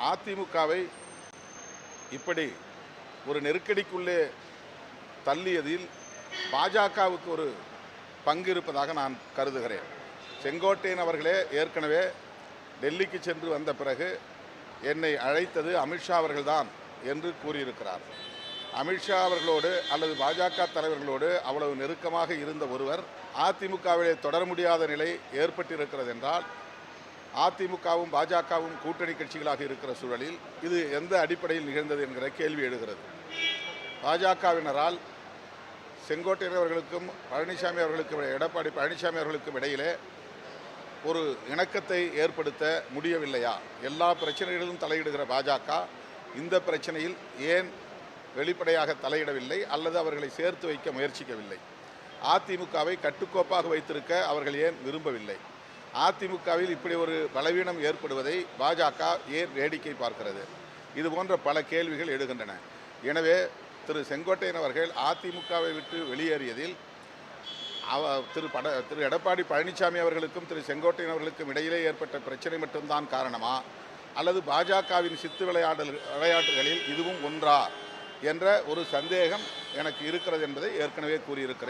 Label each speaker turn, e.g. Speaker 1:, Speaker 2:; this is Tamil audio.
Speaker 1: அதிமுகவை இப்படி ஒரு நெருக்கடிக்குள்ளே தள்ளியதில் பாஜகவுக்கு ஒரு பங்கு இருப்பதாக நான் கருதுகிறேன். செங்கோட்டையன் அவர்களே ஏற்கனவே டெல்லிக்கு சென்று வந்த பிறகு என்னை அழைத்தது அமித்ஷா அவர்கள்தான் என்று கூறியிருக்கிறார். அமித்ஷா அவர்களோடு அல்லது பாஜக தலைவர்களோடு அவ்வளவு நெருக்கமாக இருந்த ஒருவர் அதிமுகவிலே தொடர முடியாத நிலை ஏற்பட்டிருக்கிறது என்றால், அதிமுகவும் பாஜகவும் கூட்டணி கட்சிகளாக இருக்கிற சூழலில் இது எந்த அடிப்படையில் நிகழ்ந்தது என்கிற கேள்வி எழுகிறது. பாஜகவினரால் செங்கோட்டையன் அவர்களுக்கும் பழனிசாமி அவர்களுக்கும் எடப்பாடி பழனிசாமி அவர்களுக்கும் இடையிலே ஒரு இணக்கத்தை ஏற்படுத்த முடியவில்லையா? எல்லா பிரச்சனைகளிலும் தலையிடுகிற பாஜக இந்த பிரச்சனையில் ஏன் வெளிப்படையாக தலையிடவில்லை அல்லது அவர்களை சேர்த்து வைக்க முயற்சிக்கவில்லை? அதிமுகவை கட்டுக்கோப்பாக வைத்திருக்க அவர்கள் ஏன் விரும்பவில்லை? அதிமுகவில் இப்படி ஒரு பலவீனம் ஏற்படுவதை பாஜக ஏன் வேடிக்கை பார்க்கிறது? இது போன்ற பல கேள்விகள் எழுகின்றன. எனவே திரு செங்கோட்டையன் அவர்கள் அதிமுகவை விட்டு வெளியேறியதில் திரு எடப்பாடி பழனிசாமி அவர்களுக்கும் திரு செங்கோட்டையன் அவர்களுக்கும் இடையிலே ஏற்பட்ட பிரச்சனை மட்டும்தான் காரணமா, அல்லது பாஜகவின் சித்து விளையாட்டுகளில் இதுவும் ஒன்றா என்ற ஒரு சந்தேகம் எனக்கு இருக்கிறது என்பதை ஏற்கனவே கூறியிருக்கிறேன்.